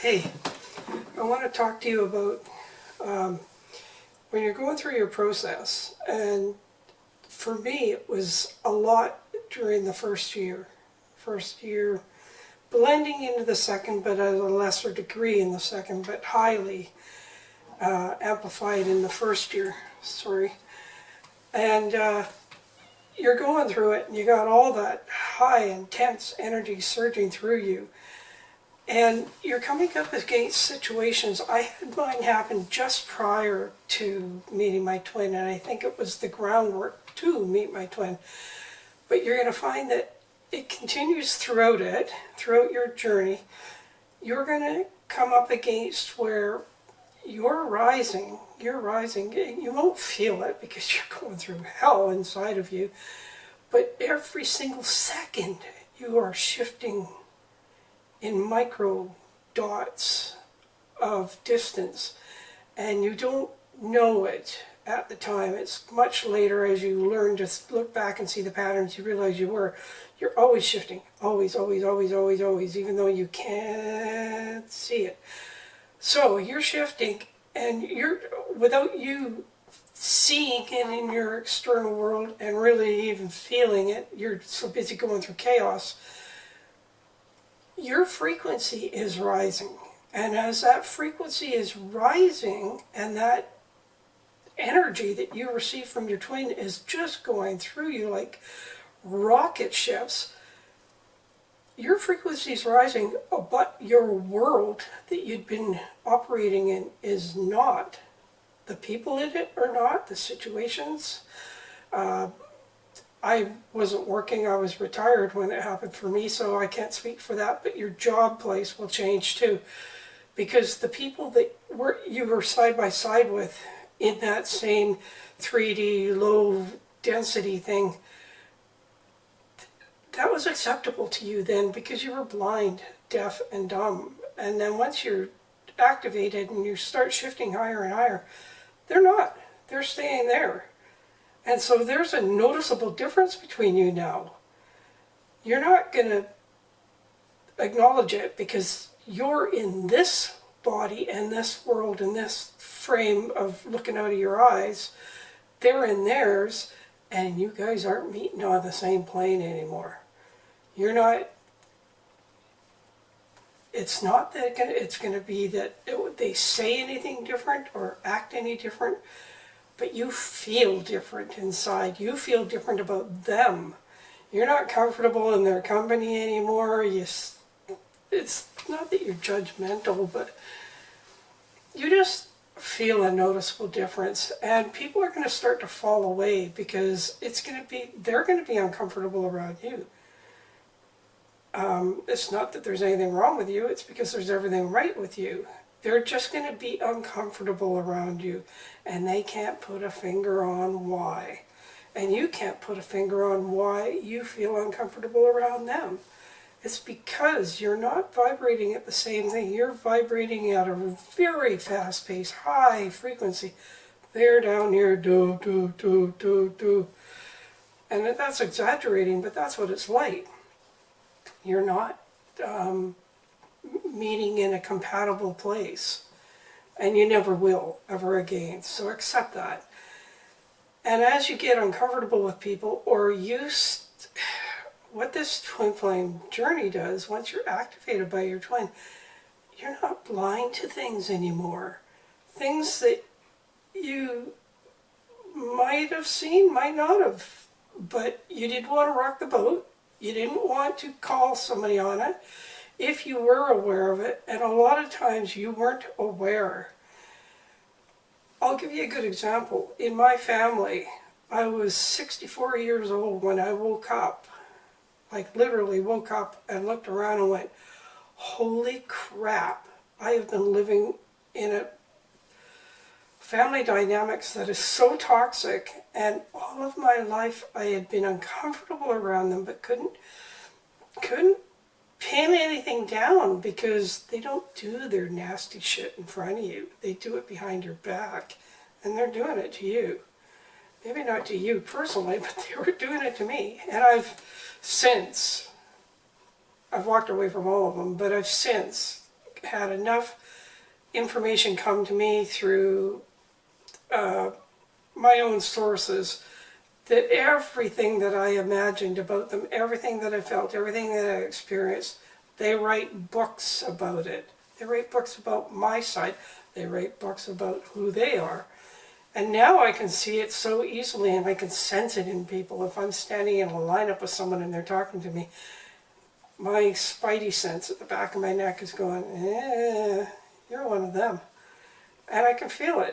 Hey, I want to talk to you about when you're going through your process. And for me, it was a lot during the first year. First year, blending into the second, but at a lesser degree in the second, but highly amplified in the first year. Sorry. And you're going through it, and you got all that high, intense energy surging through you. And you're coming up against situations. I had mine happen just prior to meeting my twin, and I think it was the groundwork to meet my twin. But you're going to find that it continues throughout your journey. You're going to come up against where you're rising. You won't feel it because you're going through hell inside of you. But every single second, you are shifting in micro dots of distance, and you don't know it at the time. It's much later, as you learn to look back and see the patterns, you realize you're always shifting, always, even though you can't see it. So you're shifting, and you're, without you seeing it in your external world and really even feeling it, you're so busy going through chaos. Your frequency is rising, and as that frequency is rising and that energy that you receive from your twin is just going through you like rocket ships, your frequency is rising, but your world that you'd been operating in is not. The people in it are not, the situations. I wasn't working, I was retired when it happened for me, so I can't speak for that, but your job place will change too. Because the people that you were side by side with in that same 3D low density thing, that was acceptable to you then because you were blind, deaf, and dumb. And then once you're activated and you start shifting higher and higher, they're not. They're staying there. And so there's a noticeable difference between you now. You're not going to acknowledge it because you're in this body and this world and this frame of looking out of your eyes. They're in theirs, and you guys aren't meeting on the same plane anymore. You're not. It's not that it's going to be that they say anything different or act any different. But you feel different inside. You feel different about them. You're not comfortable in their company anymore. It's not that you're judgmental, but you just feel a noticeable difference. And people are going to start to fall away because they're going to be uncomfortable around you. It's not that there's anything wrong with you. It's because there's everything right with you. They're just going to be uncomfortable around you, and they can't put a finger on why. And you can't put a finger on why you feel uncomfortable around them. It's because you're not vibrating at the same thing. You're vibrating at a very fast pace, high frequency. They're down here, do, do, do, do, do. And that's exaggerating, but that's what it's like. You're not meeting in a compatible place, and you never will ever again, so accept that. And as you get uncomfortable with people, or what this twin flame journey does, once you're activated by your twin, you're not blind to things anymore. Things that you might have seen, might not have, but you didn't want to rock the boat. You didn't want to call somebody on it if you were aware of it, and a lot of times you weren't aware. I'll give you a good example. In my family, I was 64 years old when I woke up, like literally woke up and looked around and went, holy crap, I have been living in a family dynamics that is so toxic, and all of my life I had been uncomfortable around them, but couldn't pin anything down because they don't do their nasty shit in front of you. They do it behind your back, and they're doing it to you. Maybe not to you personally, but they were doing it to me. And I've walked away from all of them, but I've since had enough information come to me through my own sources that everything that I imagined about them, everything that I felt, everything that I experienced, they write books about it. They write books about my side. They write books about who they are. And now I can see it so easily, and I can sense it in people. If I'm standing in a lineup with someone and they're talking to me, my spidey sense at the back of my neck is going, you're one of them. And I can feel it.